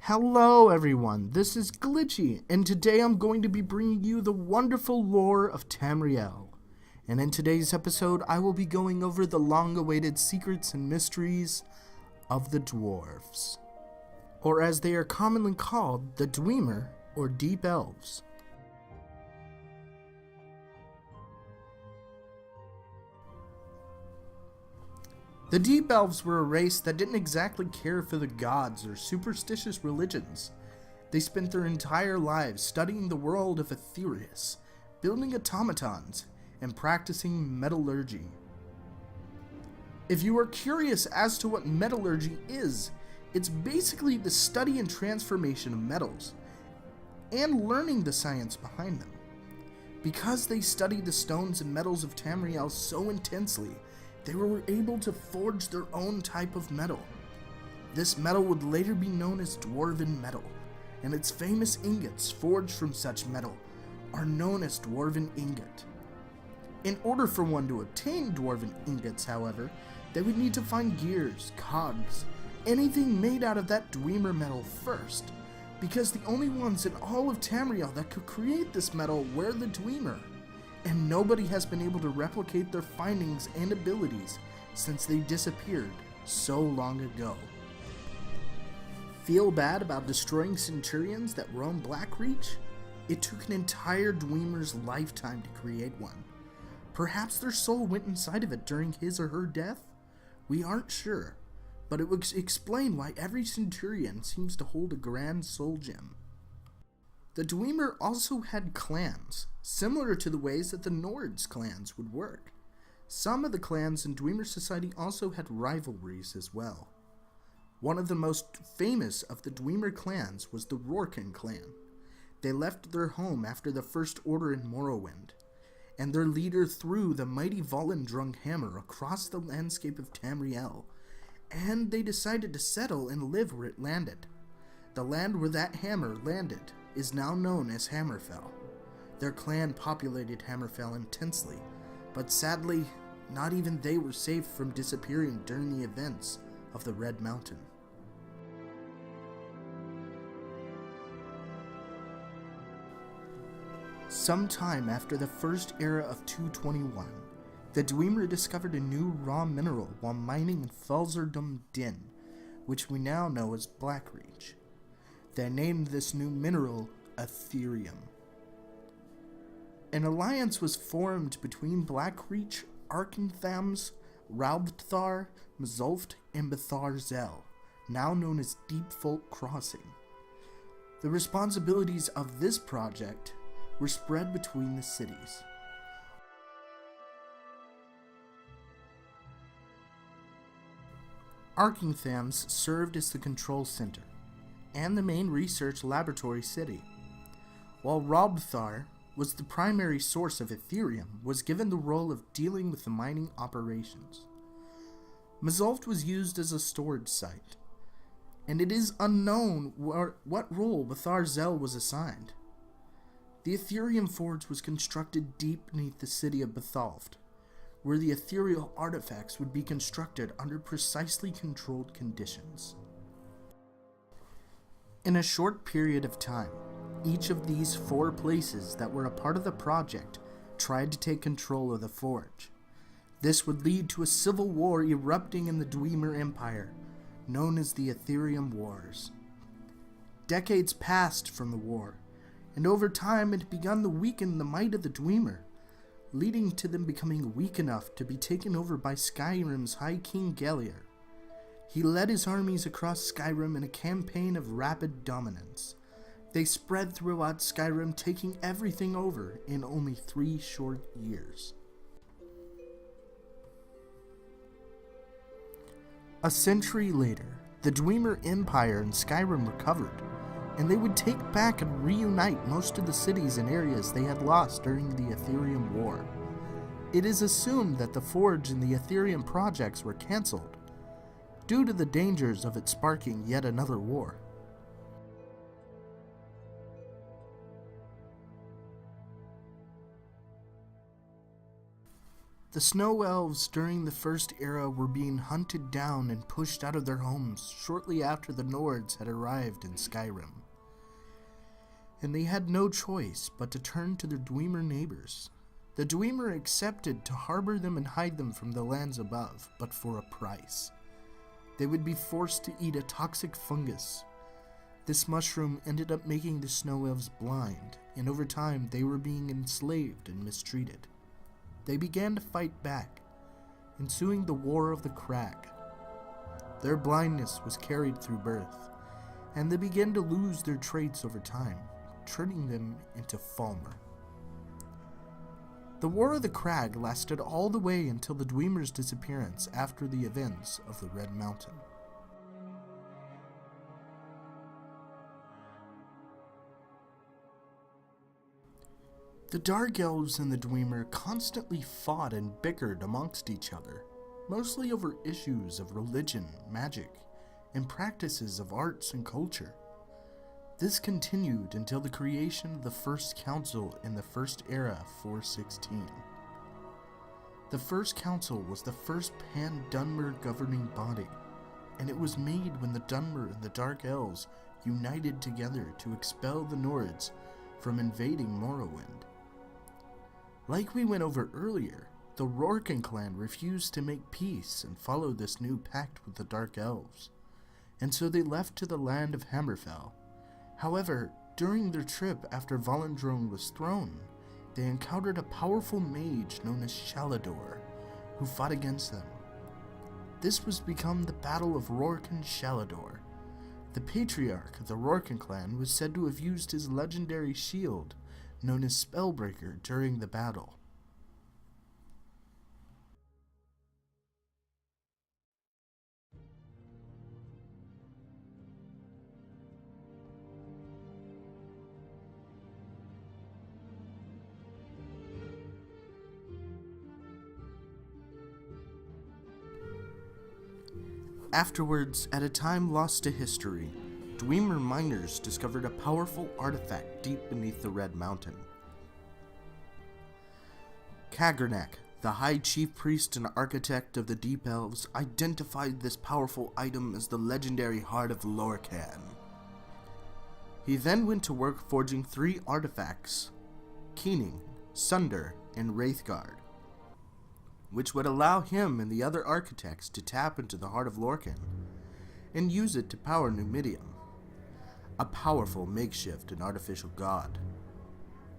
Hello everyone, this is Glitchie, and today I'm going to be bringing you the wonderful lore of Tamriel. And in today's episode, I will be going over the long-awaited secrets and mysteries of the Dwarves. Or as they are commonly called, the Dwemer, or Deep Elves. The Deep Elves were a race that didn't exactly care for the gods or superstitious religions. They spent their entire lives studying the world of Aetherius, building automatons, and practicing metallurgy. If you are curious as to what metallurgy is, it's basically the study and transformation of metals, and learning the science behind them. Because they studied the stones and metals of Tamriel so intensely, they were able to forge their own type of metal. This metal would later be known as Dwarven metal, and its famous ingots forged from such metal are known as Dwarven ingot. In order for one to obtain Dwarven ingots, however, they would need to find gears, cogs, anything made out of that Dwemer metal first, because the only ones in all of Tamriel that could create this metal were the Dwemer, and nobody has been able to replicate their findings and abilities since they disappeared so long ago. Feel bad about destroying centurions that roam Blackreach? It took an entire Dwemer's lifetime to create one. Perhaps their soul went inside of it during his or her death? We aren't sure, but it would explain why every centurion seems to hold a grand soul gem. The Dwemer also had clans, similar to the ways that the Nords clans would work. Some of the clans in Dwemer society also had rivalries as well. One of the most famous of the Dwemer clans was the Rorken clan. They left their home after the First Order in Morrowind, and their leader threw the mighty Volendrung hammer across the landscape of Tamriel, and they decided to settle and live where it landed. The land where that hammer landed is now known as Hammerfell. Their clan populated Hammerfell intensely, but sadly, not even they were safe from disappearing during the events of the Red Mountain. Sometime after the first era of 221, the Dwemer discovered a new raw mineral while mining in Falzardum Din, which we now know as Blackreach. They named this new mineral Aetherium. An alliance was formed between Blackreach, Arkenthams, Raubthar, Mzulft, and Bethar Zel, now known as Deep Folk Crossing. The responsibilities of this project were spread between the cities. Arkenthams served as the control center and the main research laboratory city, while Raubthar was the primary source of Aetherium, was given the role of dealing with the mining operations. Mzulft was used as a storage site, and it is unknown what role Bethar Zel was assigned. The Aetherium Forge was constructed deep beneath the city of Bethalft, where the ethereal artifacts would be constructed under precisely controlled conditions. In a short period of time, each of these 4 places that were a part of the project tried to take control of the forge. This would lead to a civil war erupting in the Dwemer Empire, known as the Aetherium Wars. Decades passed from the war, and over time it had begun to weaken the might of the Dwemer, leading to them becoming weak enough to be taken over by Skyrim's High King Gelier. He led his armies across Skyrim in a campaign of rapid dominance. They spread throughout Skyrim, taking everything over in only 3 short years. A century later, the Dwemer Empire in Skyrim recovered, and they would take back and reunite most of the cities and areas they had lost during the Aetherium War. It is assumed that the Forge and the Aetherium projects were cancelled, due to the dangers of it sparking yet another war. The snow elves during the First Era were being hunted down and pushed out of their homes shortly after the Nords had arrived in Skyrim. And they had no choice but to turn to their Dwemer neighbors. The Dwemer accepted to harbor them and hide them from the lands above, but for a price. They would be forced to eat a toxic fungus. This mushroom ended up making the snow elves blind, and over time they were being enslaved and mistreated. They began to fight back, ensuing the War of the Crag. Their blindness was carried through birth, and they began to lose their traits over time, turning them into Falmer. The War of the Crag lasted all the way until the Dwemer's disappearance after the events of the Red Mountain. The Dark Elves and the Dwemer constantly fought and bickered amongst each other, mostly over issues of religion, magic, and practices of arts and culture. This continued until the creation of the First Council in the First Era 416. The First Council was the first pan-Dunmer governing body, and it was made when the Dunmer and the Dark Elves united together to expel the Nords from invading Morrowind. Like we went over earlier, the Rorken clan refused to make peace and follow this new pact with the Dark Elves, and so they left to the land of Hammerfell. However, during their trip after Valandrone was thrown, they encountered a powerful mage known as Shalador, who fought against them. This was become the Battle of Rorken Shalador. The patriarch of the Rorken clan was said to have used his legendary shield, known as Spellbreaker, during the battle. Afterwards, at a time lost to history, Dwemer miners discovered a powerful artifact deep beneath the Red Mountain. Kagernak, the High Chief Priest and Architect of the Deep Elves, identified this powerful item as the legendary Heart of Lorkhan. He then went to work forging 3 artifacts, Keening, Sunder, and Wraithguard, which would allow him and the other architects to tap into the Heart of Lorkhan and use it to power Numidium, a powerful makeshift and artificial god.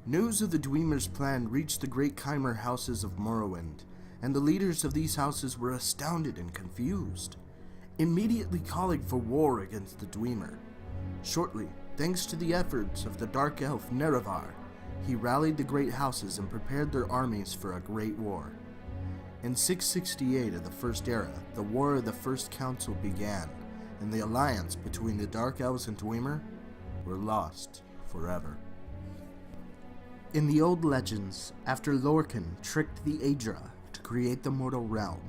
News of the Dwemer's plan reached the great Chimer houses of Morrowind, and the leaders of these houses were astounded and confused, immediately calling for war against the Dwemer. Shortly, thanks to the efforts of the Dark Elf Nerevar, he rallied the great houses and prepared their armies for a great war. In 668 of the First Era, the War of the First Council began, and the alliance between the Dark Elves and Dwemer were lost forever. In the old legends, after Lorkhan tricked the Aedra to create the mortal realm,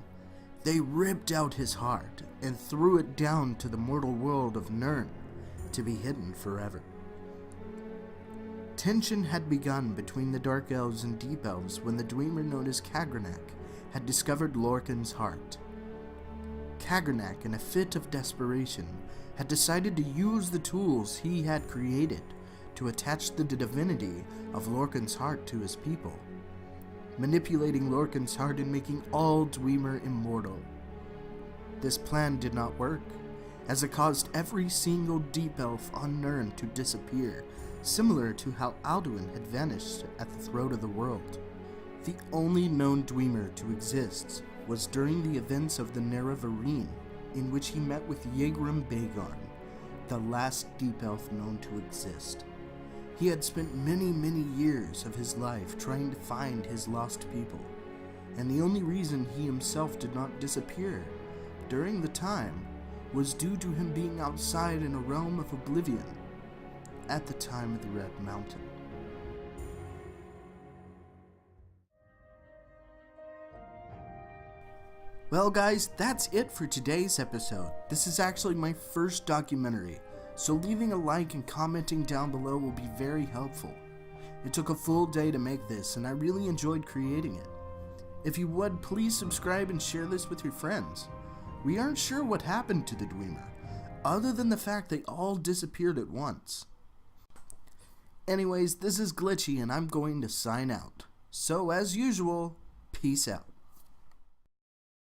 they ripped out his heart and threw it down to the mortal world of Nirn to be hidden forever. Tension had begun between the Dark Elves and Deep Elves when the Dwemer known as Kagernak had discovered Lorkhan's heart. Kagernak, in a fit of desperation, had decided to use the tools he had created to attach the divinity of Lorkhan's heart to his people, manipulating Lorkhan's heart and making all Dwemer immortal. This plan did not work, as it caused every single Deep Elf on Nirn to disappear, similar to how Alduin had vanished at the throat of the world. The only known Dwemer to exist was during the events of the Nerevarine, in which he met with Yegrim Bagarn, the last Deep Elf known to exist. He had spent many years of his life trying to find his lost people, and the only reason he himself did not disappear during the time was due to him being outside in a realm of oblivion at the time of the Red Mountain. Well guys, that's it for today's episode. This is actually my first documentary, so leaving a like and commenting down below will be very helpful. It took a full day to make this, and I really enjoyed creating it. If you would, please subscribe and share this with your friends. We aren't sure what happened to the Dwemer, other than the fact they all disappeared at once. Anyways, this is Glitchie and I'm going to sign out. So as usual, peace out.